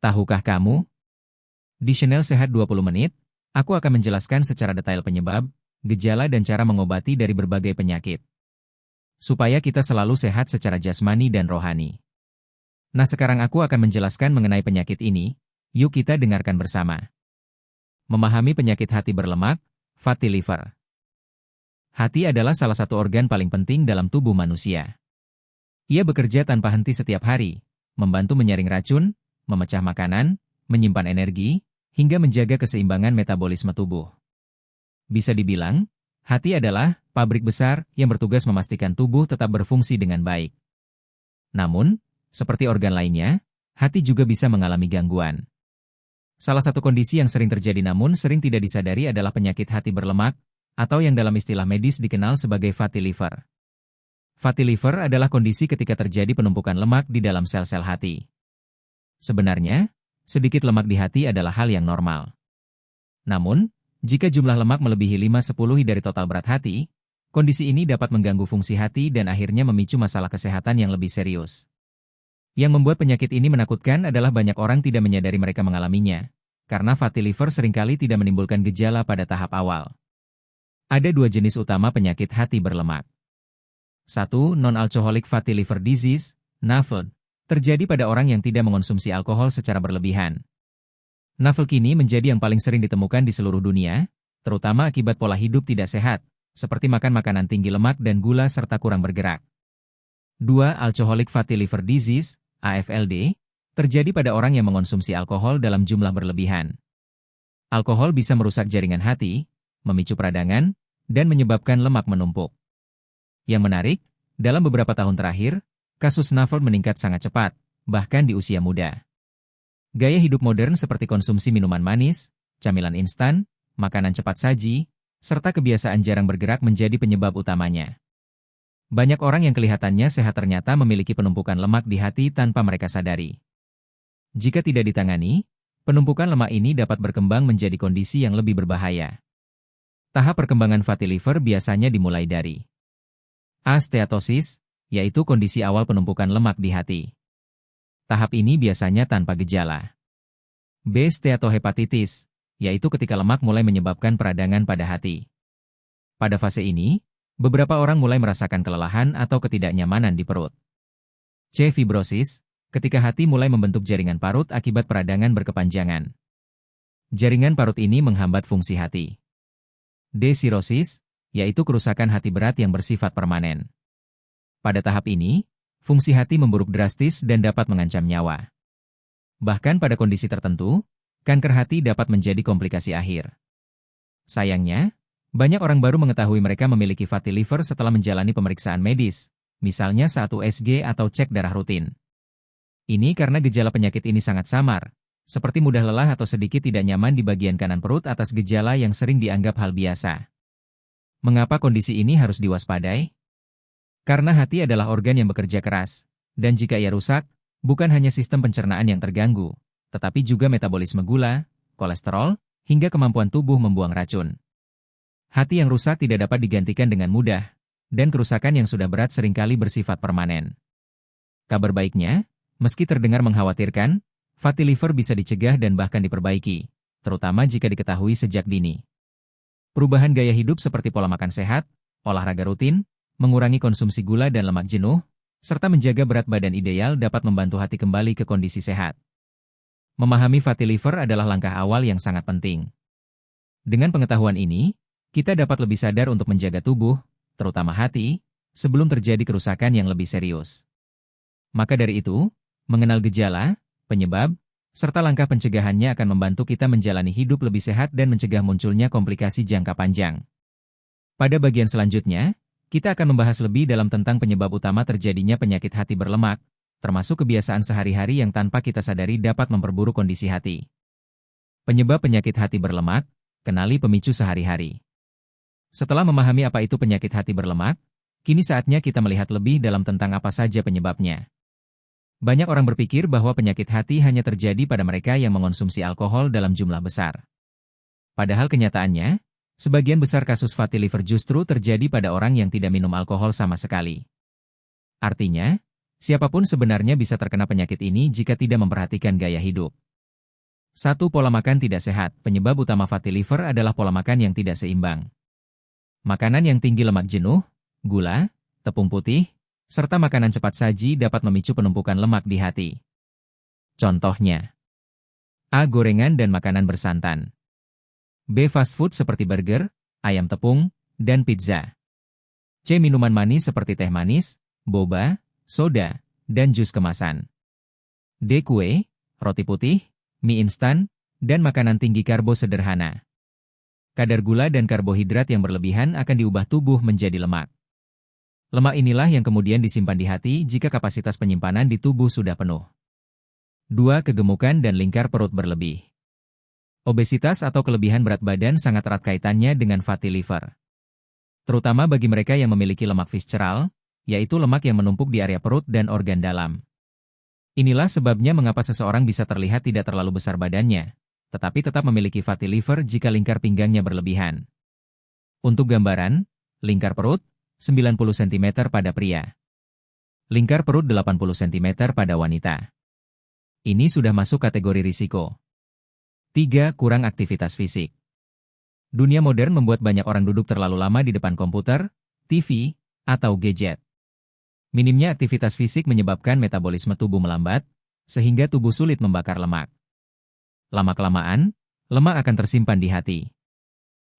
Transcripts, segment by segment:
Tahukah kamu? Di Channel Sehat 20 Menit, aku akan menjelaskan secara detail penyebab, gejala dan cara mengobati dari berbagai penyakit. Supaya kita selalu sehat secara jasmani dan rohani. Nah, sekarang aku akan menjelaskan mengenai penyakit ini, yuk kita dengarkan bersama. Memahami penyakit hati berlemak, fatty liver. Hati adalah salah satu organ paling penting dalam tubuh manusia. Ia bekerja tanpa henti setiap hari, membantu menyaring racun, memecah makanan, menyimpan energi, hingga menjaga keseimbangan metabolisme tubuh. Bisa dibilang, hati adalah pabrik besar yang bertugas memastikan tubuh tetap berfungsi dengan baik. Namun, seperti organ lainnya, hati juga bisa mengalami gangguan. Salah satu kondisi yang sering terjadi namun sering tidak disadari adalah penyakit hati berlemak, atau yang dalam istilah medis dikenal sebagai fatty liver. Fatty liver adalah kondisi ketika terjadi penumpukan lemak di dalam sel-sel hati. Sebenarnya, sedikit lemak di hati adalah hal yang normal. Namun, jika jumlah lemak melebihi 5-10 dari total berat hati, kondisi ini dapat mengganggu fungsi hati dan akhirnya memicu masalah kesehatan yang lebih serius. Yang membuat penyakit ini menakutkan adalah banyak orang tidak menyadari mereka mengalaminya, karena fatty liver seringkali tidak menimbulkan gejala pada tahap awal. Ada dua jenis utama penyakit hati berlemak. 1. Non-alcoholic fatty liver disease, NAFLD. Terjadi pada orang yang tidak mengonsumsi alkohol secara berlebihan. NAFLD kini menjadi yang paling sering ditemukan di seluruh dunia, terutama akibat pola hidup tidak sehat, seperti makan makanan tinggi lemak dan gula serta kurang bergerak. 2. Alcoholic fatty liver disease, AFLD, terjadi pada orang yang mengonsumsi alkohol dalam jumlah berlebihan. Alkohol bisa merusak jaringan hati, memicu peradangan, dan menyebabkan lemak menumpuk. Yang menarik, dalam beberapa tahun terakhir, kasus NAFLD meningkat sangat cepat, bahkan di usia muda. Gaya hidup modern seperti konsumsi minuman manis, camilan instan, makanan cepat saji, serta kebiasaan jarang bergerak menjadi penyebab utamanya. Banyak orang yang kelihatannya sehat ternyata memiliki penumpukan lemak di hati tanpa mereka sadari. Jika tidak ditangani, penumpukan lemak ini dapat berkembang menjadi kondisi yang lebih berbahaya. Tahap perkembangan fatty liver biasanya dimulai dari A. Steatosis, yaitu kondisi awal penumpukan lemak di hati. Tahap ini biasanya tanpa gejala. B. Steatohepatitis, yaitu ketika lemak mulai menyebabkan peradangan pada hati. Pada fase ini, beberapa orang mulai merasakan kelelahan atau ketidaknyamanan di perut. C. Fibrosis, ketika hati mulai membentuk jaringan parut akibat peradangan berkepanjangan. Jaringan parut ini menghambat fungsi hati. D. Sirosis, yaitu kerusakan hati berat yang bersifat permanen. Pada tahap ini, fungsi hati memburuk drastis dan dapat mengancam nyawa. Bahkan pada kondisi tertentu, kanker hati dapat menjadi komplikasi akhir. Sayangnya, banyak orang baru mengetahui mereka memiliki fatty liver setelah menjalani pemeriksaan medis, misalnya saat USG atau cek darah rutin. Ini karena gejala penyakit ini sangat samar, seperti mudah lelah atau sedikit tidak nyaman di bagian kanan perut atas gejala yang sering dianggap hal biasa. Mengapa kondisi ini harus diwaspadai? Karena hati adalah organ yang bekerja keras, dan jika ia rusak, bukan hanya sistem pencernaan yang terganggu, tetapi juga metabolisme gula, kolesterol, hingga kemampuan tubuh membuang racun. Hati yang rusak tidak dapat digantikan dengan mudah, dan kerusakan yang sudah berat seringkali bersifat permanen. Kabar baiknya, meski terdengar mengkhawatirkan, fatty liver bisa dicegah dan bahkan diperbaiki, terutama jika diketahui sejak dini. Perubahan gaya hidup seperti pola makan sehat, olahraga rutin, mengurangi konsumsi gula dan lemak jenuh, serta menjaga berat badan ideal dapat membantu hati kembali ke kondisi sehat. Memahami fatty liver adalah langkah awal yang sangat penting. Dengan pengetahuan ini, kita dapat lebih sadar untuk menjaga tubuh, terutama hati, sebelum terjadi kerusakan yang lebih serius. Maka dari itu, mengenal gejala, penyebab, serta langkah pencegahannya akan membantu kita menjalani hidup lebih sehat dan mencegah munculnya komplikasi jangka panjang. Pada bagian selanjutnya, kita akan membahas lebih dalam tentang penyebab utama terjadinya penyakit hati berlemak, termasuk kebiasaan sehari-hari yang tanpa kita sadari dapat memperburuk kondisi hati. Penyebab penyakit hati berlemak, kenali pemicu sehari-hari. Setelah memahami apa itu penyakit hati berlemak, kini saatnya kita melihat lebih dalam tentang apa saja penyebabnya. Banyak orang berpikir bahwa penyakit hati hanya terjadi pada mereka yang mengonsumsi alkohol dalam jumlah besar. Padahal kenyataannya, sebagian besar kasus fatty liver justru terjadi pada orang yang tidak minum alkohol sama sekali. Artinya, siapapun sebenarnya bisa terkena penyakit ini jika tidak memperhatikan gaya hidup. 1. Pola makan tidak sehat. Penyebab utama fatty liver adalah pola makan yang tidak seimbang. Makanan yang tinggi lemak jenuh, gula, tepung putih, serta makanan cepat saji dapat memicu penumpukan lemak di hati. Contohnya, A. Gorengan dan makanan bersantan. B. Fast food seperti burger, ayam tepung, dan pizza. C. Minuman manis seperti teh manis, boba, soda, dan jus kemasan. D. Kue, roti putih, mie instan, dan makanan tinggi karbo sederhana. Kadar gula dan karbohidrat yang berlebihan akan diubah tubuh menjadi lemak. Lemak inilah yang kemudian disimpan di hati jika kapasitas penyimpanan di tubuh sudah penuh. 2. Kegemukan dan lingkar perut berlebih. Obesitas atau kelebihan berat badan sangat erat kaitannya dengan fatty liver. Terutama bagi mereka yang memiliki lemak visceral, yaitu lemak yang menumpuk di area perut dan organ dalam. Inilah sebabnya mengapa seseorang bisa terlihat tidak terlalu besar badannya, tetapi tetap memiliki fatty liver jika lingkar pinggangnya berlebihan. Untuk gambaran, lingkar perut, 90 cm pada pria. Lingkar perut 80 cm pada wanita. Ini sudah masuk kategori risiko. 3. Kurang aktivitas fisik. Dunia modern membuat banyak orang duduk terlalu lama di depan komputer, TV, atau gadget. Minimnya aktivitas fisik menyebabkan metabolisme tubuh melambat, sehingga tubuh sulit membakar lemak. Lama-kelamaan, lemak akan tersimpan di hati.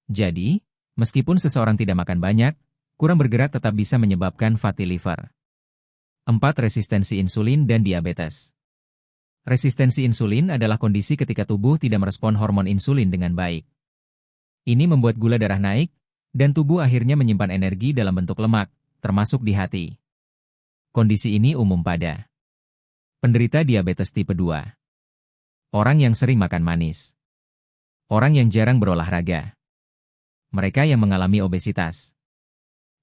Jadi, meskipun seseorang tidak makan banyak, kurang bergerak tetap bisa menyebabkan fatty liver. 4. Resistensi insulin dan diabetes. Resistensi insulin adalah kondisi ketika tubuh tidak merespon hormon insulin dengan baik. Ini membuat gula darah naik, dan tubuh akhirnya menyimpan energi dalam bentuk lemak, termasuk di hati. Kondisi ini umum pada penderita diabetes tipe 2, orang yang sering makan manis, orang yang jarang berolahraga, mereka yang mengalami obesitas.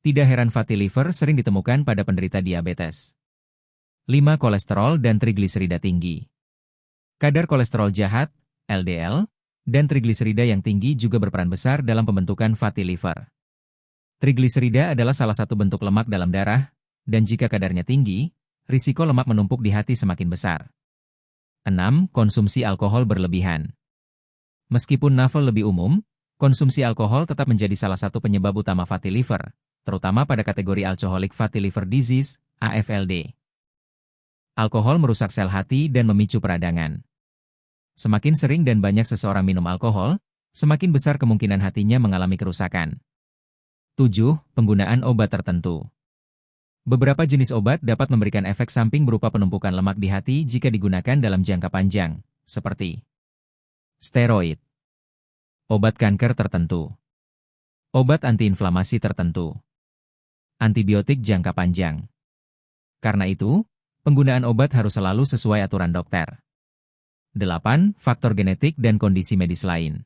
Tidak heran fatty liver sering ditemukan pada penderita diabetes. 5. Kolesterol dan trigliserida tinggi. Kadar kolesterol jahat, LDL, dan trigliserida yang tinggi juga berperan besar dalam pembentukan fatty liver. Trigliserida adalah salah satu bentuk lemak dalam darah, dan jika kadarnya tinggi, risiko lemak menumpuk di hati semakin besar. 6. Konsumsi alkohol berlebihan. Meskipun NAFLD lebih umum, konsumsi alkohol tetap menjadi salah satu penyebab utama fatty liver, terutama pada kategori alcoholic fatty liver disease, AFLD. Alkohol merusak sel hati dan memicu peradangan. Semakin sering dan banyak seseorang minum alkohol, semakin besar kemungkinan hatinya mengalami kerusakan. 7. Penggunaan obat tertentu. Beberapa jenis obat dapat memberikan efek samping berupa penumpukan lemak di hati jika digunakan dalam jangka panjang, seperti steroid, obat kanker tertentu, obat antiinflamasi tertentu, antibiotik jangka panjang. Karena itu, penggunaan obat harus selalu sesuai aturan dokter. 8. Faktor genetik dan kondisi medis lain.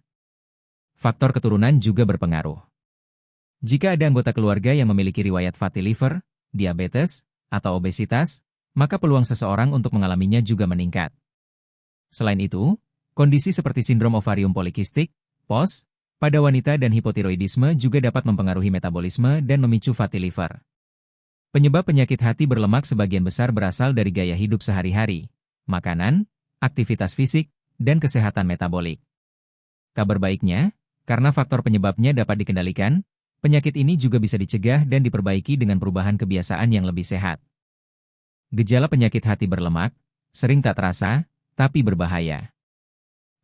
Faktor keturunan juga berpengaruh. Jika ada anggota keluarga yang memiliki riwayat fatty liver, diabetes, atau obesitas, maka peluang seseorang untuk mengalaminya juga meningkat. Selain itu, kondisi seperti sindrom ovarium polikistik, POS, pada wanita dan hipotiroidisme juga dapat mempengaruhi metabolisme dan memicu fatty liver. Penyebab penyakit hati berlemak sebagian besar berasal dari gaya hidup sehari-hari, makanan, aktivitas fisik, dan kesehatan metabolik. Kabar baiknya, karena faktor penyebabnya dapat dikendalikan, penyakit ini juga bisa dicegah dan diperbaiki dengan perubahan kebiasaan yang lebih sehat. Gejala penyakit hati berlemak sering tak terasa, tapi berbahaya.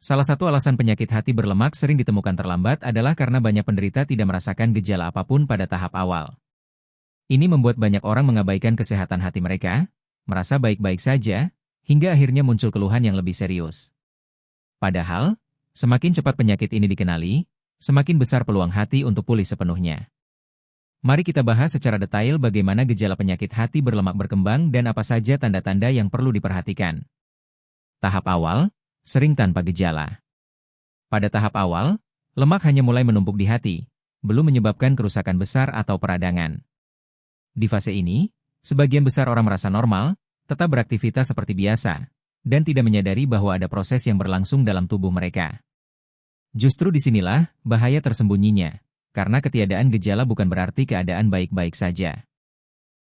Salah satu alasan penyakit hati berlemak sering ditemukan terlambat adalah karena banyak penderita tidak merasakan gejala apapun pada tahap awal. Ini membuat banyak orang mengabaikan kesehatan hati mereka, merasa baik-baik saja, hingga akhirnya muncul keluhan yang lebih serius. Padahal, semakin cepat penyakit ini dikenali, semakin besar peluang hati untuk pulih sepenuhnya. Mari kita bahas secara detail bagaimana gejala penyakit hati berlemak berkembang dan apa saja tanda-tanda yang perlu diperhatikan. Tahap awal, sering tanpa gejala. Pada tahap awal, lemak hanya mulai menumpuk di hati, belum menyebabkan kerusakan besar atau peradangan. Di fase ini, sebagian besar orang merasa normal, tetap beraktivitas seperti biasa, dan tidak menyadari bahwa ada proses yang berlangsung dalam tubuh mereka. Justru disinilah bahaya tersembunyinya, karena ketiadaan gejala bukan berarti keadaan baik-baik saja.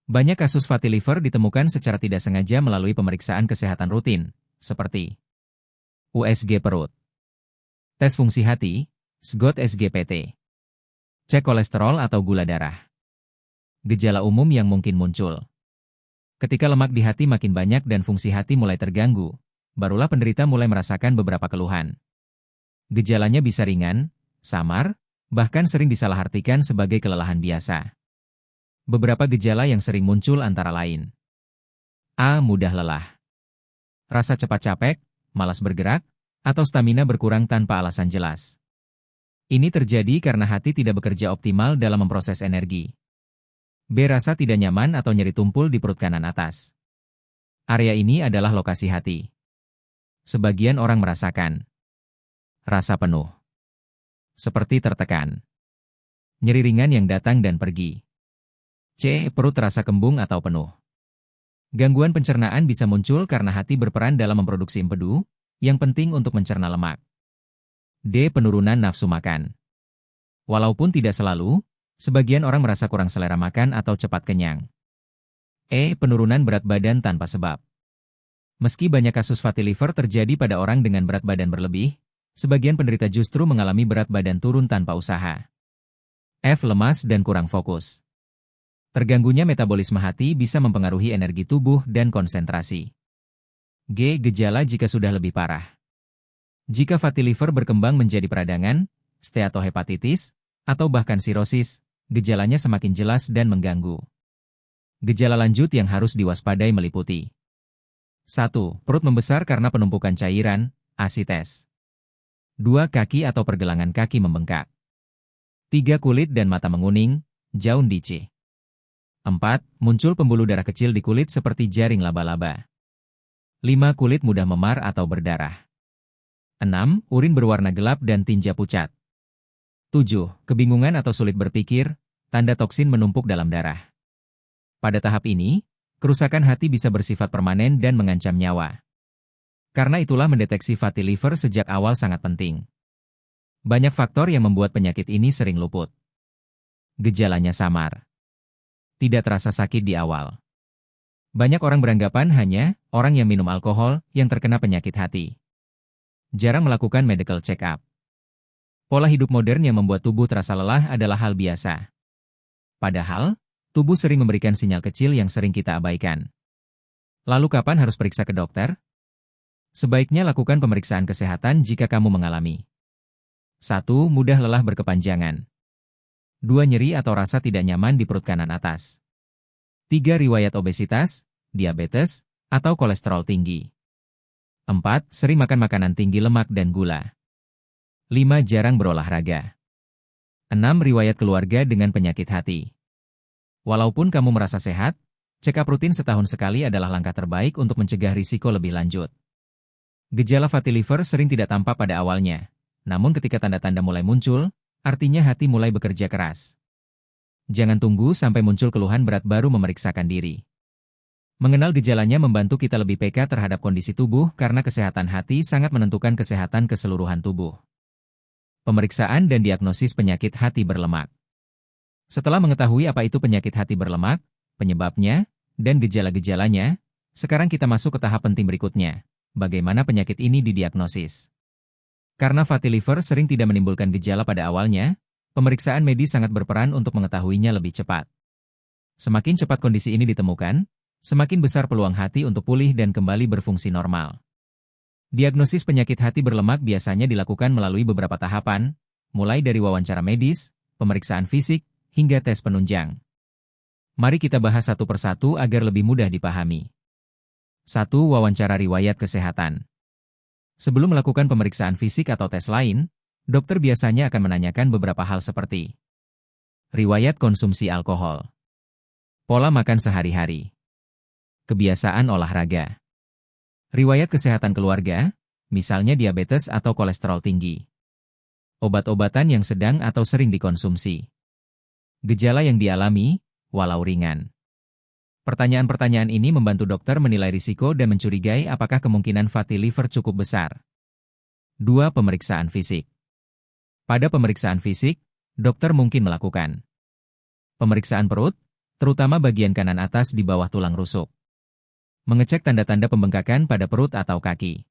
Banyak kasus fatty liver ditemukan secara tidak sengaja melalui pemeriksaan kesehatan rutin, seperti USG perut. Tes fungsi hati, SGOT SGPT. Cek kolesterol atau gula darah. Gejala umum yang mungkin muncul. Ketika lemak di hati makin banyak dan fungsi hati mulai terganggu, barulah penderita mulai merasakan beberapa keluhan. Gejalanya bisa ringan, samar, bahkan sering disalahartikan sebagai kelelahan biasa. Beberapa gejala yang sering muncul antara lain. A. Mudah lelah. Rasa cepat capek, malas bergerak, atau stamina berkurang tanpa alasan jelas. Ini terjadi karena hati tidak bekerja optimal dalam memproses energi. B. Rasa tidak nyaman atau nyeri tumpul di perut kanan atas. Area ini adalah lokasi hati. Sebagian orang merasakan rasa penuh, seperti tertekan. Nyeri ringan yang datang dan pergi. C. Perut terasa kembung atau penuh. Gangguan pencernaan bisa muncul karena hati berperan dalam memproduksi empedu, yang penting untuk mencerna lemak. D. Penurunan nafsu makan. Walaupun tidak selalu, sebagian orang merasa kurang selera makan atau cepat kenyang. E. Penurunan berat badan tanpa sebab. Meski banyak kasus fatty liver terjadi pada orang dengan berat badan berlebih, sebagian penderita justru mengalami berat badan turun tanpa usaha. F. Lemas dan kurang fokus. Terganggunya metabolisme hati bisa mempengaruhi energi tubuh dan konsentrasi. G. Gejala jika sudah lebih parah. Jika fatty liver berkembang menjadi peradangan, steatohepatitis, atau bahkan sirosis, gejalanya semakin jelas dan mengganggu. Gejala lanjut yang harus diwaspadai meliputi 1. Perut membesar karena penumpukan cairan, asites. 2. Kaki atau pergelangan kaki membengkak. 3. Kulit dan mata menguning, jaundice. 4. Muncul pembuluh darah kecil di kulit seperti jaring laba-laba. 5. Kulit mudah memar atau berdarah. 6. Urin berwarna gelap dan tinja pucat. 7. Kebingungan atau sulit berpikir, tanda toksin menumpuk dalam darah. Pada tahap ini, kerusakan hati bisa bersifat permanen dan mengancam nyawa. Karena itulah mendeteksi fatty liver sejak awal sangat penting. Banyak faktor yang membuat penyakit ini sering luput. Gejalanya samar. Tidak terasa sakit di awal. Banyak orang beranggapan hanya orang yang minum alkohol yang terkena penyakit hati. Jarang melakukan medical check-up. Pola hidup modern yang membuat tubuh terasa lelah adalah hal biasa. Padahal, tubuh sering memberikan sinyal kecil yang sering kita abaikan. Lalu kapan harus periksa ke dokter? Sebaiknya lakukan pemeriksaan kesehatan jika kamu mengalami 1. Mudah lelah berkepanjangan. 2. Nyeri atau rasa tidak nyaman di perut kanan atas. 3. Riwayat obesitas, diabetes, atau kolesterol tinggi. 4. Sering makan makanan tinggi lemak dan gula. 5. Jarang berolahraga. 6. Riwayat keluarga dengan penyakit hati. Walaupun kamu merasa sehat, check-up rutin setahun sekali adalah langkah terbaik untuk mencegah risiko lebih lanjut. Gejala fatty liver sering tidak tampak pada awalnya, namun ketika tanda-tanda mulai muncul, artinya hati mulai bekerja keras. Jangan tunggu sampai muncul keluhan berat baru memeriksakan diri. Mengenal gejalanya membantu kita lebih peka terhadap kondisi tubuh karena kesehatan hati sangat menentukan kesehatan keseluruhan tubuh. Pemeriksaan dan diagnosis penyakit hati berlemak. Setelah mengetahui apa itu penyakit hati berlemak, penyebabnya, dan gejala-gejalanya, sekarang kita masuk ke tahap penting berikutnya, bagaimana penyakit ini didiagnosis. Karena fatty liver sering tidak menimbulkan gejala pada awalnya, pemeriksaan medis sangat berperan untuk mengetahuinya lebih cepat. Semakin cepat kondisi ini ditemukan, semakin besar peluang hati untuk pulih dan kembali berfungsi normal. Diagnosis penyakit hati berlemak biasanya dilakukan melalui beberapa tahapan, mulai dari wawancara medis, pemeriksaan fisik, hingga tes penunjang. Mari kita bahas satu persatu agar lebih mudah dipahami. 1. Wawancara riwayat kesehatan. Sebelum melakukan pemeriksaan fisik atau tes lain, dokter biasanya akan menanyakan beberapa hal seperti riwayat konsumsi alkohol, pola makan sehari-hari, kebiasaan olahraga, riwayat kesehatan keluarga, misalnya diabetes atau kolesterol tinggi, obat-obatan yang sedang atau sering dikonsumsi, gejala yang dialami, walau ringan. Pertanyaan-pertanyaan ini membantu dokter menilai risiko dan mencurigai apakah kemungkinan fatty liver cukup besar. 2. Pemeriksaan fisik. Pada pemeriksaan fisik, dokter mungkin melakukan pemeriksaan perut, terutama bagian kanan atas di bawah tulang rusuk. Mengecek tanda-tanda pembengkakan pada perut atau kaki.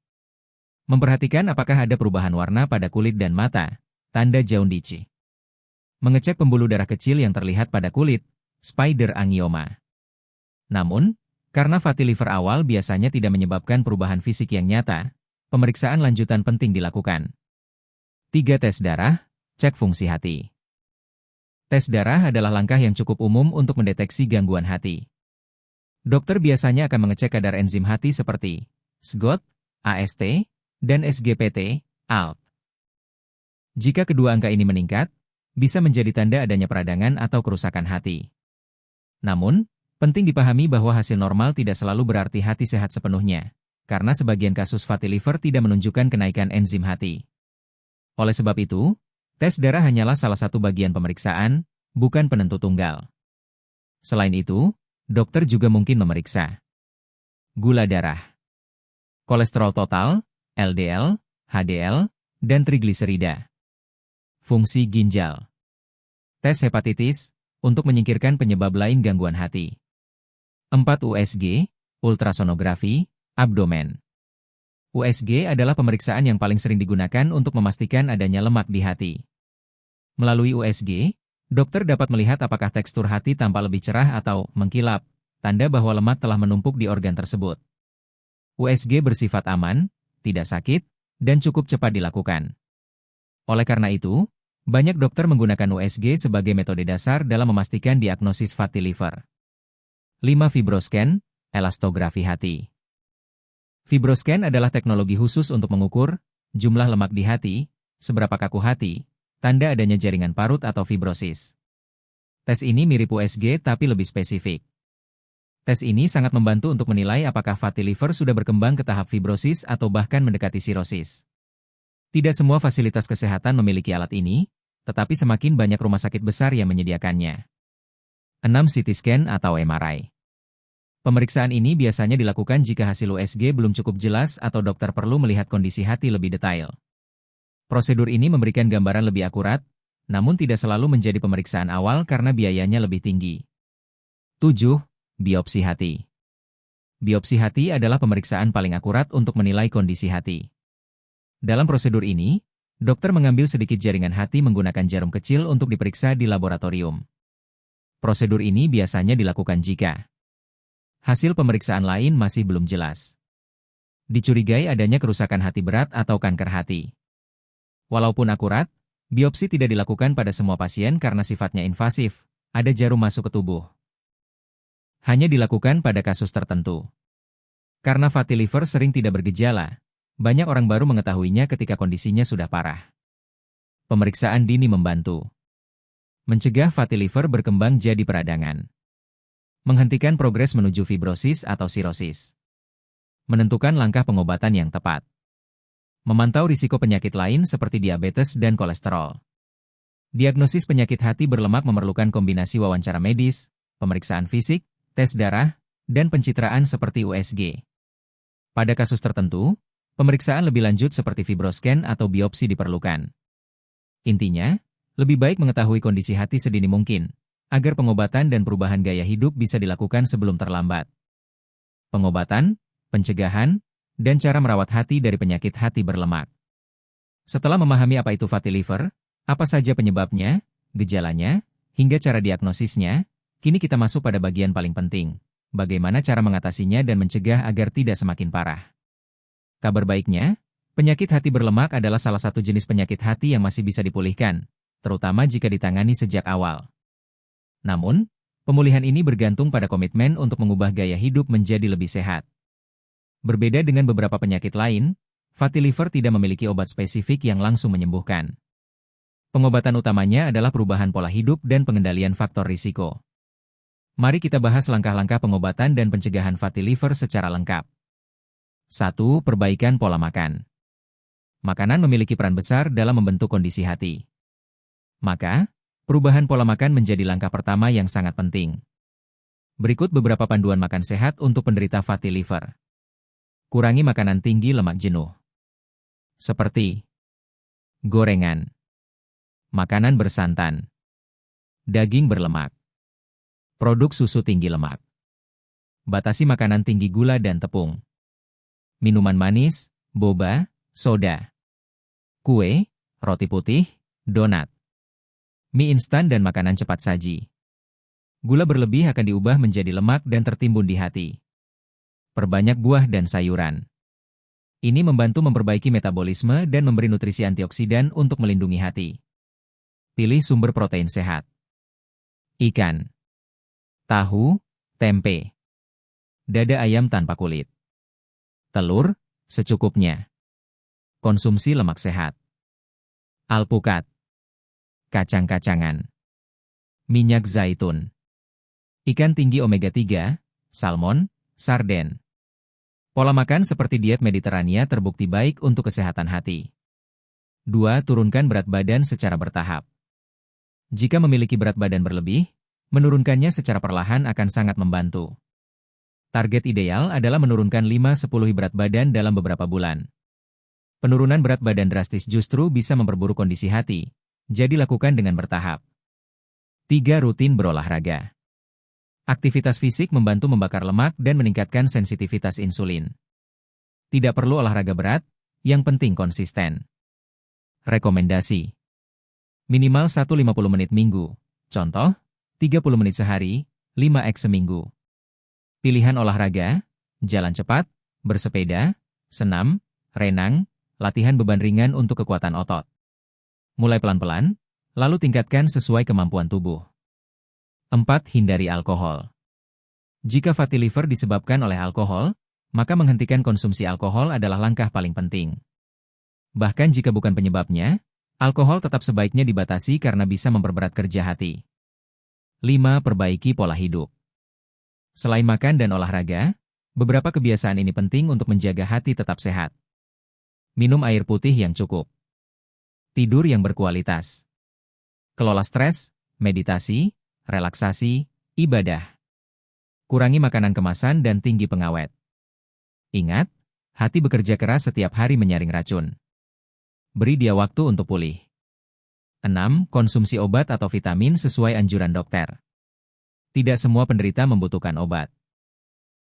Memperhatikan apakah ada perubahan warna pada kulit dan mata, tanda jaundice. Mengecek pembuluh darah kecil yang terlihat pada kulit, spider angioma. Namun, karena fatty liver awal biasanya tidak menyebabkan perubahan fisik yang nyata, pemeriksaan lanjutan penting dilakukan. 3. Tes darah, cek fungsi hati. Tes darah adalah langkah yang cukup umum untuk mendeteksi gangguan hati. Dokter biasanya akan mengecek kadar enzim hati seperti SGOT, AST, dan SGPT, ALT. Jika kedua angka ini meningkat, bisa menjadi tanda adanya peradangan atau kerusakan hati. Namun, penting dipahami bahwa hasil normal tidak selalu berarti hati sehat sepenuhnya, karena sebagian kasus fatty liver tidak menunjukkan kenaikan enzim hati. Oleh sebab itu, tes darah hanyalah salah satu bagian pemeriksaan, bukan penentu tunggal. Selain itu, dokter juga mungkin memeriksa gula darah, kolesterol total, LDL, HDL, dan trigliserida. Fungsi ginjal. Tes hepatitis, untuk menyingkirkan penyebab lain gangguan hati. 4. USG, ultrasonografi, abdomen. USG adalah pemeriksaan yang paling sering digunakan untuk memastikan adanya lemak di hati. Melalui USG, dokter dapat melihat apakah tekstur hati tampak lebih cerah atau mengkilap, tanda bahwa lemak telah menumpuk di organ tersebut. USG bersifat aman, tidak sakit, dan cukup cepat dilakukan. Oleh karena itu, banyak dokter menggunakan USG sebagai metode dasar dalam memastikan diagnosis fatty liver. 5. Fibroscan, elastografi hati. Fibroscan adalah teknologi khusus untuk mengukur jumlah lemak di hati, seberapa kaku hati, tanda adanya jaringan parut atau fibrosis. Tes ini mirip USG tapi lebih spesifik. Tes ini sangat membantu untuk menilai apakah fatty liver sudah berkembang ke tahap fibrosis atau bahkan mendekati sirosis. Tidak semua fasilitas kesehatan memiliki alat ini, tetapi semakin banyak rumah sakit besar yang menyediakannya. 6. CT scan atau MRI. Pemeriksaan ini biasanya dilakukan jika hasil USG belum cukup jelas atau dokter perlu melihat kondisi hati lebih detail. Prosedur ini memberikan gambaran lebih akurat, namun tidak selalu menjadi pemeriksaan awal karena biayanya lebih tinggi. 7. Biopsi hati. Biopsi hati adalah pemeriksaan paling akurat untuk menilai kondisi hati. Dalam prosedur ini, dokter mengambil sedikit jaringan hati menggunakan jarum kecil untuk diperiksa di laboratorium. Prosedur ini biasanya dilakukan jika hasil pemeriksaan lain masih belum jelas. Dicurigai adanya kerusakan hati berat atau kanker hati. Walaupun akurat, biopsi tidak dilakukan pada semua pasien karena sifatnya invasif, ada jarum masuk ke tubuh. Hanya dilakukan pada kasus tertentu. Karena fatty liver sering tidak bergejala, banyak orang baru mengetahuinya ketika kondisinya sudah parah. Pemeriksaan dini membantu mencegah fatty liver berkembang jadi peradangan, menghentikan progres menuju fibrosis atau sirosis, menentukan langkah pengobatan yang tepat, memantau risiko penyakit lain seperti diabetes dan kolesterol. Diagnosis penyakit hati berlemak memerlukan kombinasi wawancara medis, pemeriksaan fisik, tes darah, dan pencitraan seperti USG. Pada kasus tertentu, pemeriksaan lebih lanjut seperti fibroscan atau biopsi diperlukan. Intinya, lebih baik mengetahui kondisi hati sedini mungkin, agar pengobatan dan perubahan gaya hidup bisa dilakukan sebelum terlambat. Pengobatan, pencegahan, dan cara merawat hati dari penyakit hati berlemak. Setelah memahami apa itu fatty liver, apa saja penyebabnya, gejalanya, hingga cara diagnosisnya, kini kita masuk pada bagian paling penting, bagaimana cara mengatasinya dan mencegah agar tidak semakin parah. Kabar baiknya, penyakit hati berlemak adalah salah satu jenis penyakit hati yang masih bisa dipulihkan, terutama jika ditangani sejak awal. Namun, pemulihan ini bergantung pada komitmen untuk mengubah gaya hidup menjadi lebih sehat. Berbeda dengan beberapa penyakit lain, fatty liver tidak memiliki obat spesifik yang langsung menyembuhkan. Pengobatan utamanya adalah perubahan pola hidup dan pengendalian faktor risiko. Mari kita bahas langkah-langkah pengobatan dan pencegahan fatty liver secara lengkap. 1. Perbaikan pola makan. Makanan memiliki peran besar dalam membentuk kondisi hati. Maka, perubahan pola makan menjadi langkah pertama yang sangat penting. Berikut beberapa panduan makan sehat untuk penderita fatty liver. Kurangi makanan tinggi lemak jenuh. Seperti gorengan, makanan bersantan, daging berlemak, produk susu tinggi lemak. Batasi makanan tinggi gula dan tepung. Minuman manis, boba, soda, kue, roti putih, donat, mie instan dan makanan cepat saji. Gula berlebih akan diubah menjadi lemak dan tertimbun di hati. Perbanyak buah dan sayuran. Ini membantu memperbaiki metabolisme dan memberi nutrisi antioksidan untuk melindungi hati. Pilih sumber protein sehat. Ikan, tahu, tempe, dada ayam tanpa kulit, telur, secukupnya. Konsumsi lemak sehat. Alpukat, kacang-kacangan, minyak zaitun, ikan tinggi omega-3, salmon, sarden. Pola makan seperti diet Mediterania terbukti baik untuk kesehatan hati. 2. Turunkan berat badan secara bertahap. Jika memiliki berat badan berlebih, menurunkannya secara perlahan akan sangat membantu. Target ideal adalah menurunkan 5-10 berat badan dalam beberapa bulan. Penurunan berat badan drastis justru bisa memperburuk kondisi hati, jadi lakukan dengan bertahap. 3. Rutin berolahraga. Aktivitas fisik membantu membakar lemak dan meningkatkan sensitivitas insulin. Tidak perlu olahraga berat, yang penting konsisten. Rekomendasi. Minimal 150 menit minggu, contoh, 30 menit sehari, 5x seminggu. Pilihan olahraga, jalan cepat, bersepeda, senam, renang, latihan beban ringan untuk kekuatan otot. Mulai pelan-pelan, lalu tingkatkan sesuai kemampuan tubuh. 4. Hindari alkohol. Jika fatty liver disebabkan oleh alkohol, maka menghentikan konsumsi alkohol adalah langkah paling penting. Bahkan jika bukan penyebabnya, alkohol tetap sebaiknya dibatasi karena bisa memperberat kerja hati. 5. Perbaiki pola hidup. Selain makan dan olahraga, beberapa kebiasaan ini penting untuk menjaga hati tetap sehat. Minum air putih yang cukup. Tidur yang berkualitas. Kelola stres, meditasi, relaksasi, ibadah. Kurangi makanan kemasan dan tinggi pengawet. Ingat, hati bekerja keras setiap hari menyaring racun. Beri dia waktu untuk pulih. 6. Konsumsi obat atau vitamin sesuai anjuran dokter. Tidak semua penderita membutuhkan obat.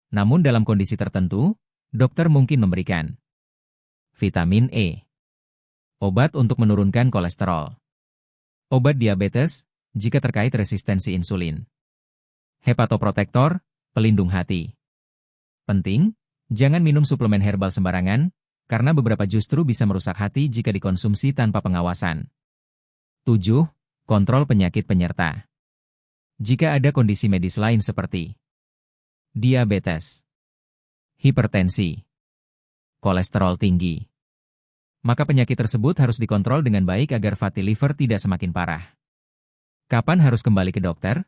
Namun dalam kondisi tertentu, dokter mungkin memberikan vitamin E. Obat untuk menurunkan kolesterol. Obat diabetes, jika terkait resistensi insulin. Hepatoprotektor, pelindung hati. Penting, jangan minum suplemen herbal sembarangan, karena beberapa justru bisa merusak hati jika dikonsumsi tanpa pengawasan. 7. Kontrol penyakit penyerta. Jika ada kondisi medis lain seperti diabetes, hipertensi, kolesterol tinggi, maka penyakit tersebut harus dikontrol dengan baik agar fatty liver tidak semakin parah. Kapan harus kembali ke dokter?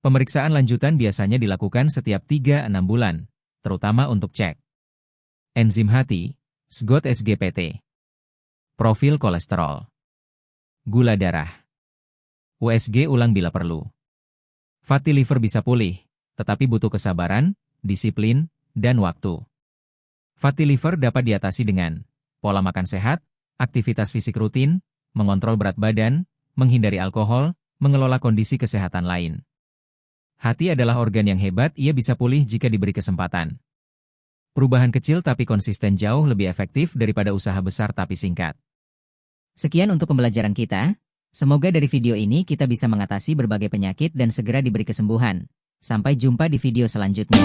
Pemeriksaan lanjutan biasanya dilakukan setiap 3-6 bulan, terutama untuk cek enzim hati, SGOT-SGPT, profil kolesterol, gula darah, USG ulang bila perlu. Fatty liver bisa pulih, tetapi butuh kesabaran, disiplin, dan waktu. Fatty liver dapat diatasi dengan pola makan sehat, aktivitas fisik rutin, mengontrol berat badan, menghindari alkohol, mengelola kondisi kesehatan lain. Hati adalah organ yang hebat, ia bisa pulih jika diberi kesempatan. Perubahan kecil tapi konsisten jauh lebih efektif daripada usaha besar tapi singkat. Sekian untuk pembelajaran kita. Semoga dari video ini kita bisa mengatasi berbagai penyakit dan segera diberi kesembuhan. Sampai jumpa di video selanjutnya.